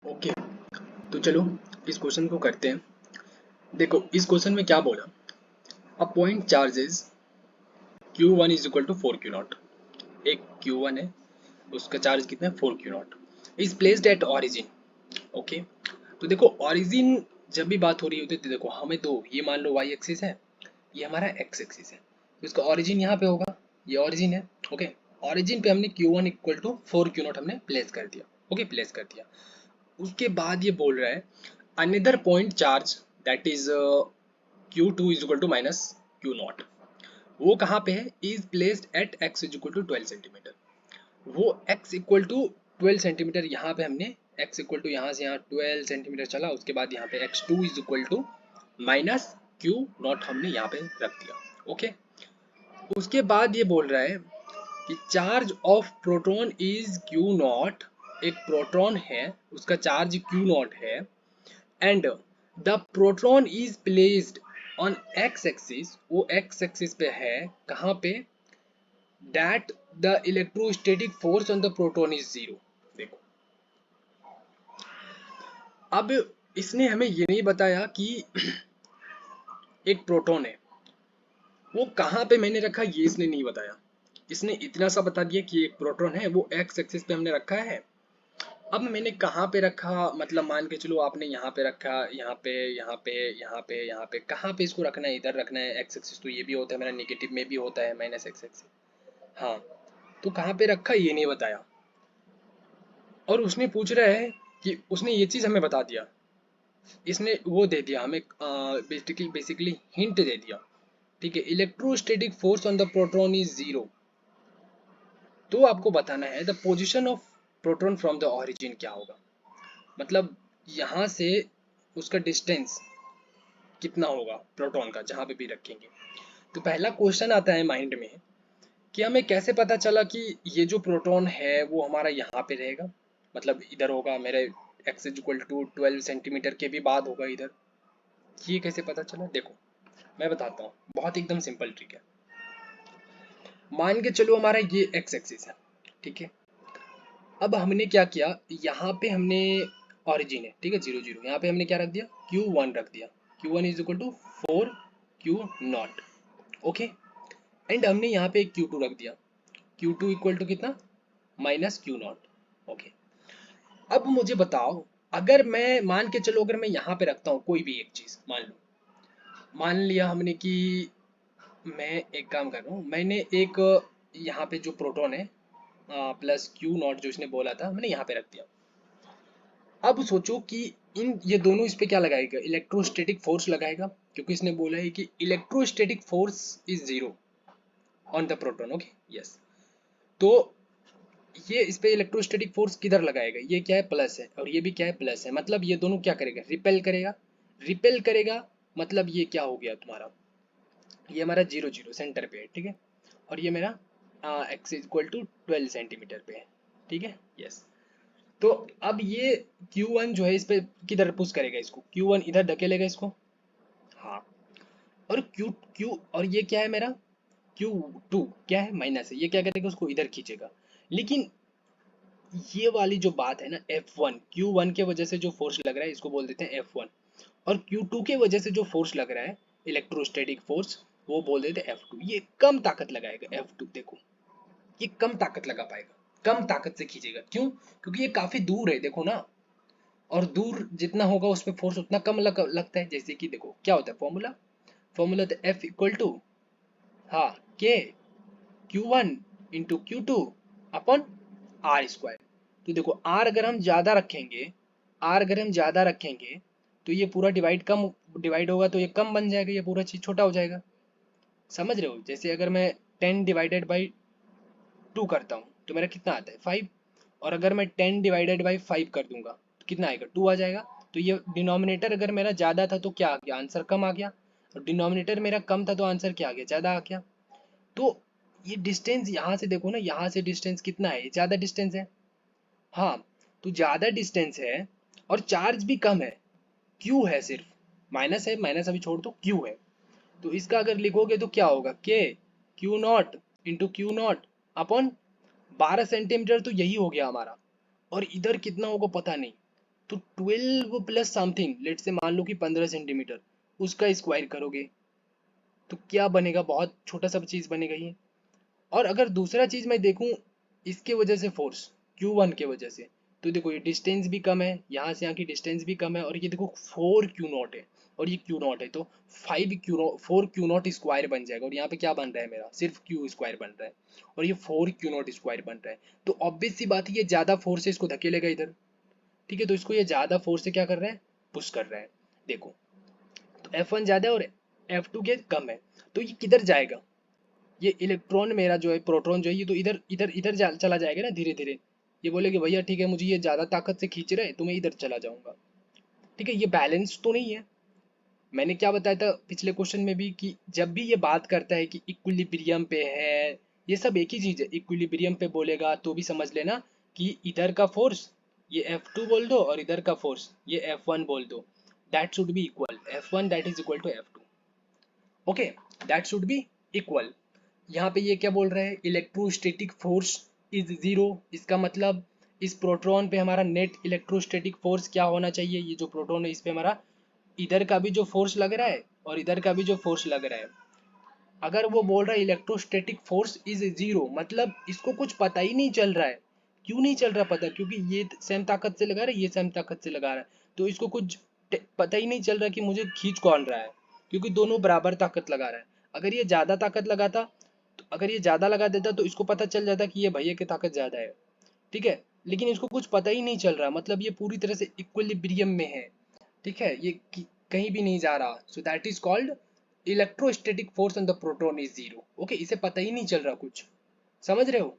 Okay, तो चलो इस क्वेश्चन को करते हैं। देखो इस क्वेश्चन में क्या बोला, a point charges Q1 is equal to 4Q0। एक Q1 है, उसका चार्ज कितना है 4Q0, is placed at origin. Okay, तो देखो ऑरिजिन जब भी बात हो रही होती है तो देखो हमें दो, ये मान लो y एक्सिस है, ये हमारा x एक्सिस है, तो इसका ऑरिजिन यहाँ पे होगा, ये ऑरिजिन है। ओके, ऑरिजिन पे हमने Q1 इक्वल टू 4Q0 हमने प्लेस कर दिया। ओके, प्लेस कर दिया। उसके बाद ये बोल रहा है another point charge that is Q2 is equal to minus Q0, वो कहाँ पे है, is placed at x is equal to 12 centimetre. वो x इक्वल टू 12 सेंटीमीटर यहाँ पे हमने x इक्वल टू यहाँ से यहाँ 12 सेंटीमीटर चला, उसके बाद यहाँ पे x2 is equal to minus Q0 हमने यहाँ पे रख दिया। ओके, उसके बाद ये बोल रहा है कि charge of proton is Q0, एक प्रोटॉन है उसका चार्ज Q0 है, and the proton is placed on x axis, वो x एक्सिस पे है, कहाँ पे, that the electrostatic force on the proton is zero. देखो अब इसने हमें ये नहीं बताया कि एक प्रोटॉन है वो कहाँ पे मैंने रखा, ये इसने नहीं बताया। इसने इतना सा बता दिया कि एक प्रोटॉन है वो x एक्सिस पे हमने रखा है। अब मैंने कहाँ पे रखा, मतलब मान के चलो आपने यहाँ पे रखा, यहाँ पे यहाँ पे यहाँ पे यहाँ पे, कहाँ पे इसको रखना है, इधर रखना है। x एक्सिस तो ये भी होता है मेरा, नेगेटिव में भी होता है माइनस x एक्सिस। हाँ, तो कहाँ पे रखा ये नहीं बताया, और उसने पूछ रहा है कि उसने ये चीज़ हमें बता दिया, इसने वो दे दिया हमें, बेसिकली हिंट दे दिया। ठीक है, electrostatic force on the proton is zero, तो आपको बताना है the position of proton from the origin क्या होगा, मतलब यहाँ से उसका डिस्टेंस कितना होगा प्रोटॉन का जहाँ पे भी रखेंगे। तो पहला क्वेश्चन आता है माइंड में कि हमें कैसे पता चला कि ये जो प्रोटॉन है वो हमारा यहाँ पे रहेगा, मतलब इधर होगा मेरे x is equal to 12 centimetre के भी बाद होगा इधर, ये कैसे पता चला। देखो मैं बताता हूँ, बहुत एकदम सिंपल ट्रिक है। मान के चलो हमारा ये x एक्सिस है, ठीक है। अब हमने क्या किया, यहाँ पे हमने ऑरिजिन है, ठीक है, 0 0, यहाँ पे हमने क्या रख दिया, Q1 रख दिया। Q1 is equal to 4Q0। Okay, and हमने यहाँ पे Q2 रख दिया, Q2 इक्वल टू कितना, माइनस Q0। ओके, अब मुझे बताओ, अगर मैं मान के चलो, अगर मैं यहाँ पे रखता हूँ कोई भी एक चीज़, मान लो, मान लिया हमने कि मैं एक काम कर रहा हूँ, मैंने एक यहाँ पे जो प्रोटॉन है प्लस Q0 जो इसने बोला था मैंने यहाँ पे रख दिया। अब सोचो कि इन ये दोनों इस पे क्या लगाएगा, इलेक्ट्रोस्टैटिक फोर्स लगाएगा, क्योंकि इसने बोला है कि electrostatic force is zero on the proton. Okay, yes, तो ये इस पे इलेक्ट्रोस्टैटिक फोर्स किधर लगाएगा, ये क्या है प्लस है और ये भी क्या है प्लस है, मतलब ये दोनों क्या करेगा, रिपेल करेगा। रिपेल करेगा मतलब ये क्या हो गया तुम्हारा, ये हमारा 0 0 सेंटर पे है, ठीक है, और ये मेरा x इक्वल टू 12 सेंटीमीटर पे है, ठीक है, यस। तो अब ये Q1 जो है इस पे किधर पुश करेगा, इसको Q1 इधर धकेलेगा इसको, हाँ, और Q और ये क्या है मेरा Q2 क्या है, माइनस है, ये क्या करेगा उसको इधर खींचेगा। लेकिन ये वाली जो बात है ना F1, Q1 के वजह से जो फोर्स लग रहा है इसको बोल देते हैं F1, और Q2 के वजह से जो फोर्स लग रहा है इलेक्ट्रोस्टैटिक फोर्स वो बोल देते हैं F2। ये कम ताकत लगाएगा F2, देखो ये कम ताकत लगा पाएगा, कम ताकत से खींचेगा, क्यों, क्योंकि ये काफी दूर है, देखो ना, और दूर जितना होगा उस पर फोर्स उतना कम लगता है। जैसे कि देखो क्या होता है फॉर्मूला, फॉर्मूला तो F इक्वल टू, हाँ, K Q1 into Q2 upon R square. तो देखो R अगर हम ज़्यादा रखेंगे, R अगर हम ज़्यादा रखेंगे तो ये पूरा डिवाइड होगा तो ये कम बन जाएगा, ये पूरा चीज़ छोटा हो जाएगा। समझ रहे हो, जैसे अगर मैं 10 डिवाइडेड बाई 2 करता हूँ तो मेरा कितना आता है 5, और अगर मैं 10 डिवाइडेड बाई 5 कर दूंगा तो कितना आएगा 2 आ जाएगा। तो ये डिनोमिनेटर अगर मेरा ज़्यादा था तो क्या आ गया, आंसर कम आ गया, और डिनोमिनेटर मेरा कम था तो आंसर क्या आ गया, ज़्यादा आ गया। तो ये डिस्टेंस यहाँ से देखो ना, यहाँ से डिस्टेंस कितना है, ये ज़्यादा डिस्टेंस है, हाँ, तो ज़्यादा डिस्टेंस है और चार्ज भी कम है, क्यू है सिर्फ, माइनस है, माइनस अभी छोड़ दो, क्यू है। तो इसका अगर लिखोगे तो क्या होगा, के Q0 into Q0 upon 12 centimetre, तो यही हो गया हमारा, और इधर कितना होगा पता नहीं, तो 12 प्लस समथिंग, लेट से मान लो कि 15 सेंटीमीटर, उसका स्क्वायर करोगे तो क्या बनेगा, बहुत छोटा सा चीज बनेगा ये। और अगर दूसरा चीज मैं देखूं इसके वजह से फोर्स Q1 के वजह से, तो देखो ये डिस्टेंस भी कम है, यहाँ से यहाँ की डिस्टेंस भी कम है, और ये देखो 4Q0 है और ये Q0 है, तो 4Q0 स्क्वायर बन जाएगा, और यहाँ पे क्या बन रहा है मेरा, सिर्फ Q स्क्वायर बन रहा है, और ये 4Q0 स्क्वायर बन रहा है। तो ऑब्वियस सी बात है ये ज्यादा फोर्स से इसको धकेलेगा इधर, ठीक है, तो इसको ये ज्यादा फोर्स से क्या कर रहा है, पुश कर रहा है। देखो तो F1 ज्यादा है और F2 के कम है, तो ये किधर जाएगा, ये इलेक्ट्रॉन मेरा जो है, प्रोटॉन जो है, ये तो इधर इधर इधर चला जाएगा ना धीरे धीरे। ये बोले कि भैया ठीक है मुझे ये ज्यादा ताकत से खींच रहे हैं तो मैं इधर चला जाऊंगा, ठीक है, ये बैलेंस तो नहीं है। मैंने क्या बताया था पिछले क्वेश्चन में भी कि जब भी ये बात करता है कि इक्विलिब्रियम पे है, ये सब एक ही चीज है, इक्विलिब्रियम पे बोलेगा तो भी समझ लेना कि इधर का फोर्स ये F2 बोल दो और इधर का फोर्स ये F1 बोल दो, that should be equal, F1 that is equal to F2, okay, that should be equal. यहाँ पे ये क्या बोल रहा है, इलेक्ट्रोस्टैटिक फोर्स इज जीरो, इसका मतलब इस प्रोटॉन पे हमारा नेट इलेक्ट्रोस्टैटिक फोर्स क्या होना चाहिए, ये जो प्रोटॉन है इस पे हमारा इधर का भी जो फोर्स लग रहा है और इधर का भी जो फोर्स लग रहा है, अगर वो बोल रहा है इलेक्ट्रोस्टैटिक फोर्स इज जीरो, मतलब इसको कुछ पता ही नहीं चल रहा है। क्यों नहीं चल रहा पता, क्योंकि ये सेम ताकत से लगा रहा है, ये सेम ताकत से लगा रहा है, तो इसको कुछ पता ही नहीं चल रहा कि मुझे खींच कौन रहा है, क्योंकि दोनों बराबर ताकत लगा रहा है। अगर ये ज्यादा ताकत लगाता, तो अगर ये ज्यादा लगा देता तो इसको पता चल जाता कि ये भैया की ताकत ज्यादा है, ठीक है, लेकिन इसको कुछ पता ही नहीं चल रहा, मतलब ये पूरी तरह से इक्विलिब्रियम में है, ठीक है, ये कहीं भी नहीं जा रहा, so that is called electrostatic force on the proton is zero, okay, इसे पता ही नहीं चल रहा कुछ, समझ रहे हो,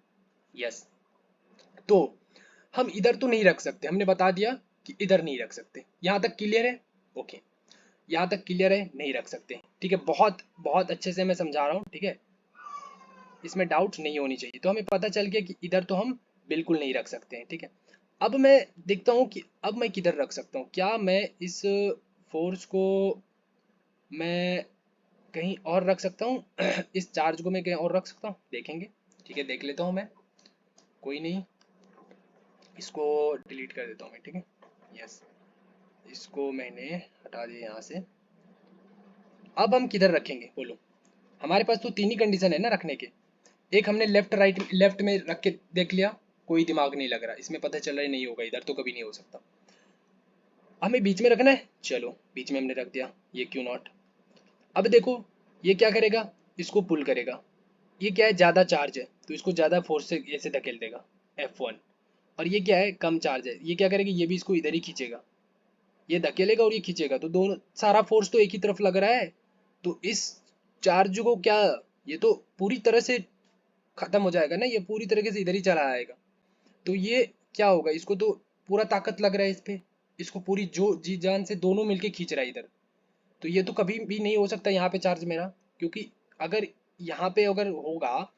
यस। तो हम इधर तो नहीं रख सकते, हमने बता दिया कि इधर नहीं रख सकते, यहां तक क्लियर है, ओके, यहाँ तक क्लियर है, नहीं रख सकते, ठीक है, बहुत बहुत अच्छे से मैं समझा रहा हूँ, ठीक है, इसमें डाउट नहीं होनी चाहिए, तो हमें पता चल गया कि इधर तो हम बिल्कुल नहीं रख सकते हैं, ठीक है। अब मैं देखता हूँ कि अब मैं किधर रख सकता हूँ, क्या मैं इस फोर्स को मैं कहीं और रख सकता हूँ इस चार्ज को मैं कहीं और रख सकता हूँ, देखेंगे, ठीक है, देख लेता हूँ मैं, कोई नहीं, इसको डिलीट कर देता हूँ मैं, ठीक है, यस, इसको मैंने हटा दिया यहाँ से। अब हम किधर रखेंगे बोलो, हमारे पास तो तीन ही कंडीशन है ना रखने के, एक हमने लेफ्ट राइट लेफ्ट में रख के देख लिया, कोई दिमाग नहीं लग रहा, इसमें पता चल रहा है नहीं होगा, इधर तो कभी नहीं हो सकता, हमें बीच में रखना है, चलो बीच में हमने रख दिया, ये Q0। अब देखो ये क्या करेगा, इसको पुल करेगा, ये क्या है ज्यादा चार्ज है तो इसको ज्यादा फोर्स से ऐसे धकेल देगा F1, और ये क्या है कम चार्ज है, ये क्या करेगा, ये भी इसको इधर ही खींचेगा, ये धकेलेगा और ये खींचेगा, तो दोनों सारा फोर्स तो एक ही तरफ लग रहा है, तो इस चार्ज को क्या, ये तो पूरी तरह से खत्म हो जाएगा ना, ये पूरी तरीके से इधर ही चला आएगा, तो ये क्या होगा, इसको तो पूरा ताकत लग रहा है इस पे, इसको पूरी जो जी जान से दोनों मिलके खींच रहा है इधर, तो ये तो कभी भी नहीं हो सकता यहाँ पे चार्ज मेरा, क्योंकि अगर यहाँ पे अगर होगा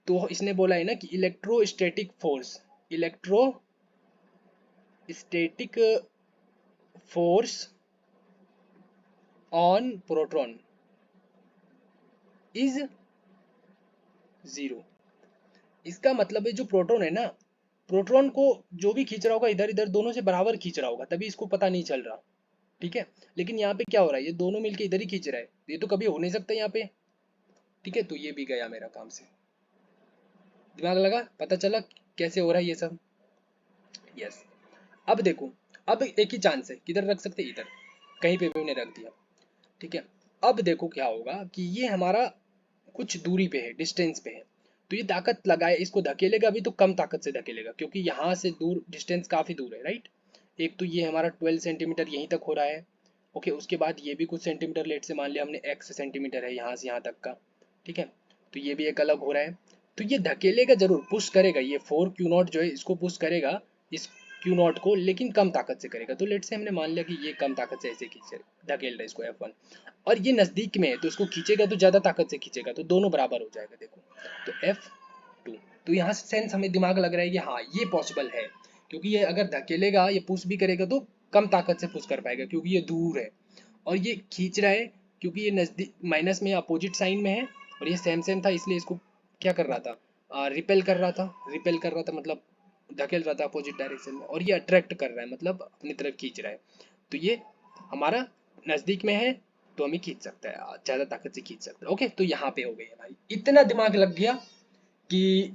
तो इसने बोला है ना कि electrostatic force, electrostatic force on proton is zero, इसका मतलब है जो प्रोटॉन है ना, प्रोटॉन को जो भी खींच रहा होगा इधर इधर दोनों से बराबर खींच रहा होगा, तभी इसको पता नहीं चल रहा, ठीक है, लेकिन यहाँ पे क्या हो रहा है, ये दोनों मिलके इधर ही खींच रहा है, ये तो कभी हो नहीं सकता यहाँ पे, ठीक है, तो ये भी गया मेरा काम से, दिमाग लगा, पता चला कैसे हो रहा है ये सब, यस। अब देखो, अब एक ही चांस है, किधर रख सकते, इधर, कहीं पे भी उन्हें रख दिया, ठीक है। अब देखो क्या होगा कि ये हमारा कुछ दूरी पे है, डिस्टेंस पे है, तो ये ताकत लगाए इसको धकेलेगा भी तो कम ताकत से धकेलेगा, क्योंकि यहाँ से दूर डिस्टेंस काफी दूर है, राइट, एक तो ये हमारा 12 सेंटीमीटर यहीं तक हो रहा है, ओके, उसके बाद ये भी कुछ सेंटीमीटर, लेट से मान लिया हमने x सेंटीमीटर है यहाँ से यहाँ तक का, ठीक है, तो ये भी एक अलग हो रहा है, तो ये धकेलेगा जरूर, पुश करेगा, ये 4Q0 जो है इसको पुश करेगा, इस Q0 को, लेकिन कम ताकत से करेगा, तो लेट से हमने मान लिया कि ये कम ताकत से ऐसे खींचे धकेल रहा है इसको F1, और ये नजदीक में है तो इसको खींचेगा तो ज्यादा ताकत से खींचेगा, तो दोनों बराबर हो जाएगा, देखो, तो F2, तो यहाँ से सेंस हमें दिमाग लग रहा है कि हाँ ये पॉसिबल है, क्योंकि ये अगर धकेलेगा, ये पुश भी करेगा तो कम ताकत से पुश कर पाएगा, क्योंकि ये दूर है, और ये खींच रहा है क्योंकि ये नजदीक माइनस में अपोजिट साइन में है, और ये सेम सेम था इसलिए इसको क्या कर रहा था, रिपेल कर रहा था, रिपेल कर रहा था मतलब धकेल रहा था अपोजिट डायरेक्शन में, और ये अट्रैक्ट कर रहा है, मतलब अपनी तरफ खींच रहा है, तो ये हमारा नजदीक में है, तो हमें खींच सकता है, ज्यादा ताकत से खींच सकता है। ओके, तो यहाँ पे हो गई है भाई, इतना दिमाग लग गया कि,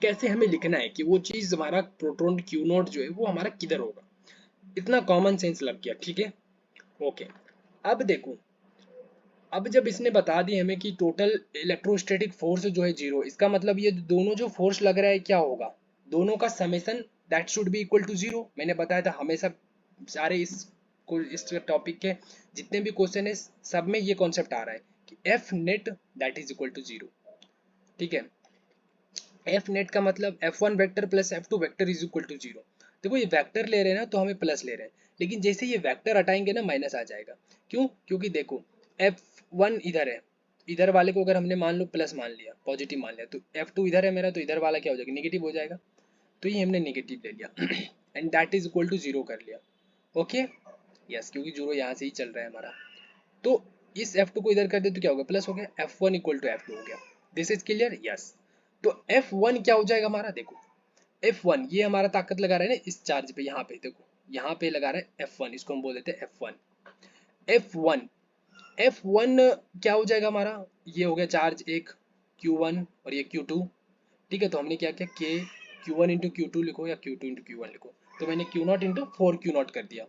कैसे हमें लिखना है कि वो चीज हमारा प्रोटॉन क्यू नॉट जो है वो हमारा किधर होगा, इतना कॉमन सेंस लग गया। ठीक है, ओके। अब देखो, अब जब इसने बता दिया हमें कि टोटल इलेक्ट्रोस्टैटिक फोर्स जो है जीरो, इसका मतलब ये दोनों जो फोर्स लग रहा है क्या होगा, दोनों का summation that should be equal to zero. मैंने बताया था हमेशा सारे इस टॉपिक के जितने भी क्वेश्चन है सब में ये कॉन्सेप्ट आ रहा है कि F net that is equal to zero. ठीक है, एफ नेट का मतलब F one vector plus F two vector is equal to zero. देखो ये वेक्टर ले रहे हैं ना तो हमें प्लस ले रहे हैं, लेकिन जैसे ये वेक्टर हटाएंगे ना माइनस आ जाएगा। क्यों? क्योंकि देखो एफ वन इधर है, इधर वाले को अगर हमने मान लो प्लस मान लिया, पॉजिटिव मान लिया, तो एफ टू इधर है मेरा, तो इधर वाला क्या हो जाएगा, निगेटिव हो जाएगा। तो ये हमने निगेटिव ले लिया and that is equal to zero कर लिया। ओके, यस, क्योंकि जीरो यहाँ से ही चल रहा है हमारा। तो इस F2 को इधर कर दे तो क्या होगा, प्लस हो गया, F1 इक्वल टू F2 हो गया। This is clear, yes. तो F1 क्या हो जाएगा हमारा, देखो F1 ये हमारा ताकत लगा रहा है ना इस चार्ज पे, यहाँ पे देखो, यहाँ पे लगा रहा है F1, इसको हम बोल देते हैं F1। F1 F1 क्या हो जाएगा हमारा, ये हो गया चार्ज एक Q1 और ये Q2। ठीक है, तो हमने क्या किया, के Q1 इंटू Q2 लिखो या Q2 इंटू Q1 लिखो, तो मैंने Q0 इंटू 4Q0 कर दिया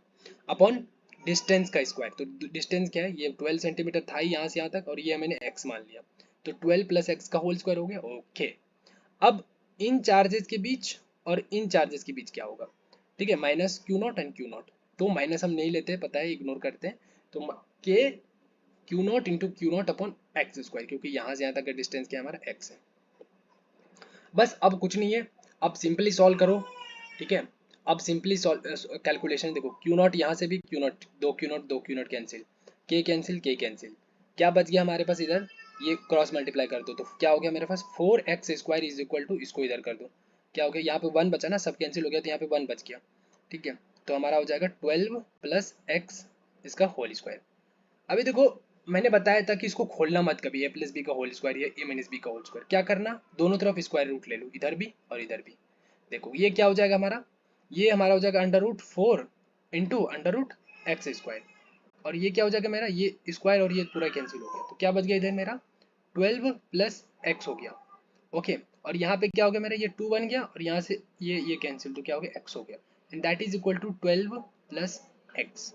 अपॉन डिस्टेंस का स्क्वायर। तो डिस्टेंस क्या है, ये 12 सेंटीमीटर था ही यहाँ से यहाँ तक, और ये मैंने x मान लिया, तो 12 प्लस एक्स का होल स्क्वायर हो गया। ओके, अब इन चार्जेस के बीच और इन चार्जेस के बीच क्या होगा, ठीक है, minus Q not and Q not, तो माइनस हम नहीं लेते, पता है, इग्नोर करते हैं। तो के Q not into Q not upon x square, क्योंकि यहाँ से यहाँ तक का डिस्टेंस क्या हमारा x है। बस अब कुछ नहीं है, अब सिंपली सॉल्व करो। ठीक है, अब सिंपली सॉल्व कैलकुलेशन देखो, क्यू नॉट यहाँ से भी क्यू नॉट, दो क्यू नॉट, दो क्यू नॉट कैंसिल, के कैंसिल, के कैंसिल, क्या बच गया हमारे पास इधर, ये क्रॉस मल्टीप्लाई कर दो तो क्या हो गया मेरे पास, 4x² इज इक्वल टू, इसको इधर कर दो, क्या हो गया, यहाँ पे 1 बचा ना, सब कैंसिल हो गया तो यहाँ पे 1 बच गया। ठीक है, तो हमारा हो जाएगा 12 प्लस एक्स इसका होल स्क्वायर। अभी देखो, मैंने बताया था कि इसको खोलना मत कभी, ए प्लस बी का होल स्क्वायर या ए माइनस बी का होल स्क्वायर, क्या करना, दोनों तरफ स्क्वायर रूट ले लो, इधर भी और इधर भी। देखो ये क्या हो जाएगा हमारा, ये हमारा हो जाएगा under root 4 into under root x square, और ये क्या हो जाएगा मेरा, ये स्क्वायर और ये पूरा कैंसिल हो गया, तो क्या बच गया इधर मेरा, 12 प्लस एक्स हो गया। ओके, और यहाँ पे क्या हो गया मेरा, ये 2 बन गया, और यहाँ से ये कैंसिल, तो क्या हो गया, एक्स हो गया, and that is equal to 12 plus x.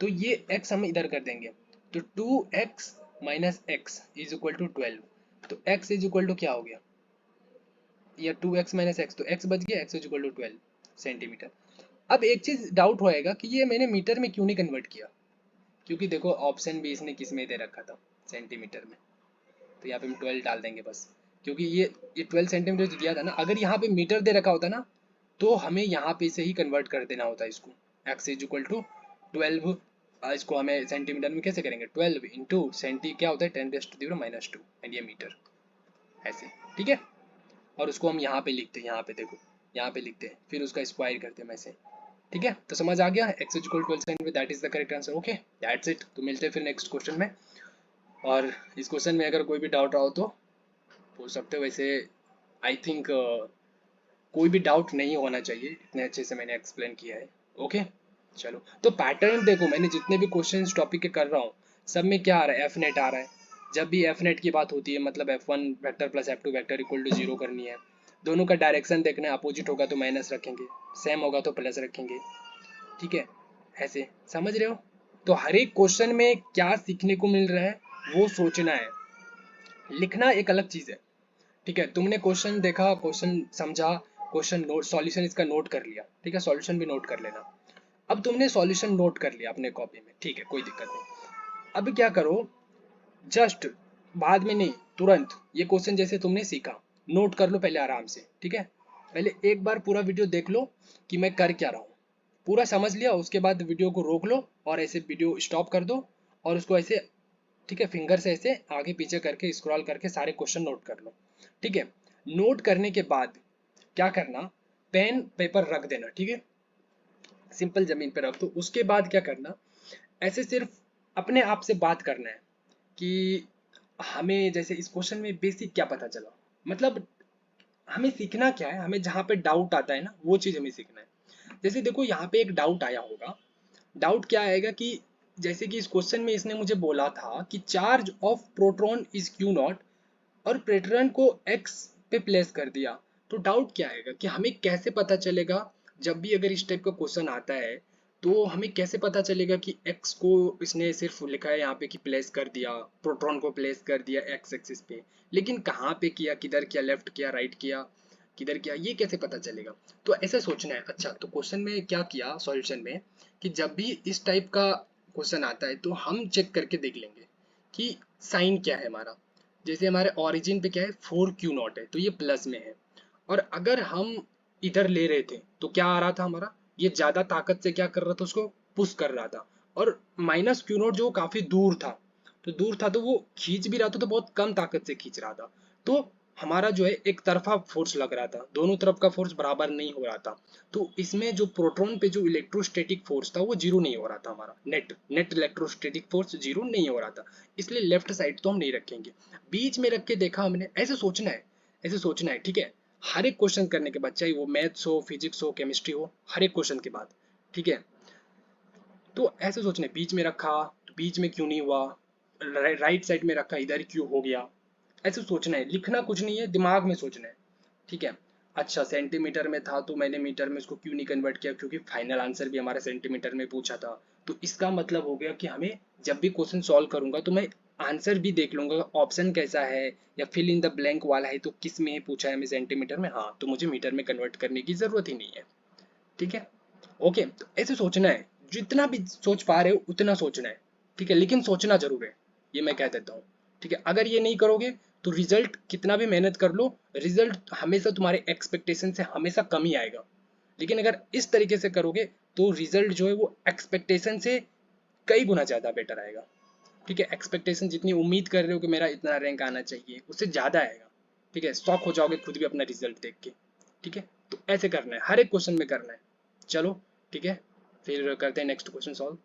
तो ये x हम इधर कर देंगे, तो 2x minus x is equal to 12, तो x इज इक्वल टू क्या हो गया, या 2x माइनस एक्स, तो x बच गया, x is equal to 12 centimetre. अब एक चीज डाउट होएगा कि ये मैंने मीटर में क्यों नहीं कन्वर्ट किया, क्योंकि देखो ऑप्शन भी इसने किस में दे रखा था, सेंटीमीटर में, तो यहाँ पे हम 12 डाल देंगे बस, क्योंकि ये 12 सेंटीमीटर जो दिया था ना, अगर यहाँ पे मीटर दे रखा होता ना, तो हमें यहाँ पे से ही कन्वर्ट कर देना होता इसको, x इज इक्वल टू 12, इसको हमें सेंटीमीटर में कैसे करेंगे, 12 इंटू सेंटी क्या होता है, 10⁻⁻², एंड ये मीटर, ऐसे। ठीक है, और उसको हम यहाँ पे लिखते हैं, यहाँ पे देखो, यहाँ पे लिखते हैं, फिर उसका स्क्वायर करते हैं ऐसे। ठीक है, तो समझ आ गया, x is equal 12 centimetre, that is the correct answer. Okay, that's it, तो मिलते हैं फिर नेक्स्ट क्वेश्चन में, और इस क्वेश्चन में अगर कोई भी डाउट रहा हो तो पूछ सकते हो। वैसे आई थिंक कोई भी डाउट नहीं होना चाहिए, इतने अच्छे से मैंने एक्सप्लेन किया है। ओके, चलो, तो पैटर्न देखो, मैंने जितने भी क्वेश्चन टॉपिक के कर रहा हूँ सब में क्या आ रहा है, एफ नेट आ रहा है। जब भी एफ नेट की बात होती है मतलब F1 vector plus F2 vector equal to zero करनी है, दोनों का डायरेक्शन देखना है, अपोजिट होगा तो माइनस रखेंगे, सेम होगा तो प्लस रखेंगे। ठीक है, ऐसे समझ रहे हो। तो हर एक क्वेश्चन में क्या सीखने को मिल रहा है वो सोचना है, लिखना एक अलग चीज है। ठीक है, तुमने क्वेश्चन देखा, क्वेश्चन समझा, क्वेश्चन नोट, सॉल्यूशन इसका नोट कर लिया, ठीक है, सॉल्यूशन भी नोट कर लेना। अब तुमने सॉल्यूशन नोट कर लिया अपने कॉपी में, ठीक है, कोई दिक्कत नहीं। अब क्या करो, जस्ट बाद में नहीं, तुरंत ये क्वेश्चन जैसे तुमने सीखा नोट कर लो पहले आराम से। ठीक है, पहले एक बार पूरा वीडियो देख लो कि मैं कर क्या रहा हूँ, पूरा समझ लिया, उसके बाद वीडियो को रोक लो और ऐसे वीडियो स्टॉप कर दो, और उसको ऐसे, ठीक है, फिंगर से ऐसे आगे पीछे करके स्क्रॉल करके सारे क्वेश्चन नोट कर लो। ठीक है, नोट करने के बाद क्या करना, पेन पेपर रख देना, ठीक है, सिंपल जमीन पे रख दो। उसके बाद क्या करना, ऐसे सिर्फ अपने आप से बात करना है कि हमें जैसे इस क्वेश्चन में बेसिक क्या पता चला, मतलब हमें सीखना क्या है, हमें जहाँ पे डाउट आता है ना वो चीज हमें सीखना है। जैसे देखो यहाँ पे एक डाउट आया होगा, डाउट क्या आएगा कि जैसे कि इस क्वेश्चन में इसने मुझे बोला था कि charge of proton is Q not और प्रोटॉन को एक्स पे प्लेस कर दिया। तो डाउट क्या आएगा कि हमें कैसे पता चलेगा, जब भी अगर इस टाइप का क्वेश्चन आता है तो हमें कैसे पता चलेगा कि एक्स को इसने सिर्फ लिखा है यहाँ पे कि प्लेस कर दिया, प्रोटॉन को प्लेस कर दिया एक्स एक्सिस पे, लेकिन कहाँ पे किया, किधर किया, लेफ्ट किया, राइट किया, किधर किया, ये कैसे पता चलेगा। तो ऐसे सोचना है। अच्छा, तो क्वेश्चन में क्या किया सॉल्यूशन में कि जब भी इस टाइप का क्वेश्चन आता है तो हम चेक करके देख लेंगे कि साइन क्या है हमारा। जैसे हमारे ओरिजिन पे क्या है, 4Q0 है तो ये प्लस में है, और अगर हम इधर ले रहे थे तो क्या आ रहा था हमारा, ये ज्यादा ताकत से क्या कर रहा था, उसको पुश कर रहा था। और -Q0 जो काफी दूर था, तो दूर था तो वो खींच भी रहा था तो बहुत कम ताकत से खींच रहा था। तो हमारा जो है एक तरफा फोर्स लग रहा था, दोनों तरफ का फोर्स बराबर नहीं हो रहा था। तो इसमें जो प्रोटॉन पे जो इलेक्ट्रोस्टैटिक फोर्स था वो जीरो नहीं हो रहा था, हमारा net net electrostatic force zero नहीं हो रहा था। इसलिए लेफ्ट साइड तो हम नहीं रखेंगे, बीच में रख के देखा हमने। ऐसे सोचना है, ऐसे सोचना है, ठीक है। हर एक क्वेश्चन करने के बाद, चाहे वो मैथ्स हो, फिजिक्स हो, केमिस्ट्री हो, हर एक क्वेश्चन के बाद, ठीक है। तो ऐसे सोचना है, बीच में रखा तो बीच में क्यों नहीं हुआ, राइट साइड में रखा इधर क्यों हो गया। ऐसे सोचना है, लिखना कुछ नहीं है, दिमाग में सोचना है, ठीक है। अच्छा, सेंटीमीटर में था तो मैंने मीटर में इसको क्यों नहीं कन्वर्ट किया, क्योंकि फाइनल आंसर भी हमारा सेंटीमीटर में पूछा था। तो इसका मतलब हो गया कि हमें जब भी क्वेश्चन सॉल्व करूंगा तो मैं आंसर भी देख लूंगा ऑप्शन कैसा है, या फिल इन द ब्लैंक वाला है तो किस में पूछा है हमें, सेंटीमीटर में, हाँ तो मुझे मीटर में कन्वर्ट करने की जरूरत ही नहीं है, ठीक है। ओके, तो ऐसे सोचना है, जितना भी सोच पा रहे हो उतना सोचना है, ठीक है, लेकिन सोचना जरूर है, ये मैं कह देता हूँ, ठीक है। अगर ये नहीं करोगे तो रिजल्ट कितना भी मेहनत कर लो, रिजल्ट हमेशा तुम्हारे एक्सपेक्टेशन से हमेशा कम ही आएगा। लेकिन अगर इस तरीके से करोगे तो रिजल्ट जो है वो एक्सपेक्टेशन से कई गुना ज्यादा बेटर आएगा, ठीक है। एक्सपेक्टेशन जितनी उम्मीद कर रहे हो कि मेरा इतना रैंक आना चाहिए, उससे ज्यादा आएगा, ठीक है। शॉक हो जाओगे खुद भी अपना रिजल्ट देख के, ठीक है। तो ऐसे करना है, हर एक क्वेश्चन में करना है। चलो, ठीक है, फिर करते हैं नेक्स्ट क्वेश्चन सॉल्व।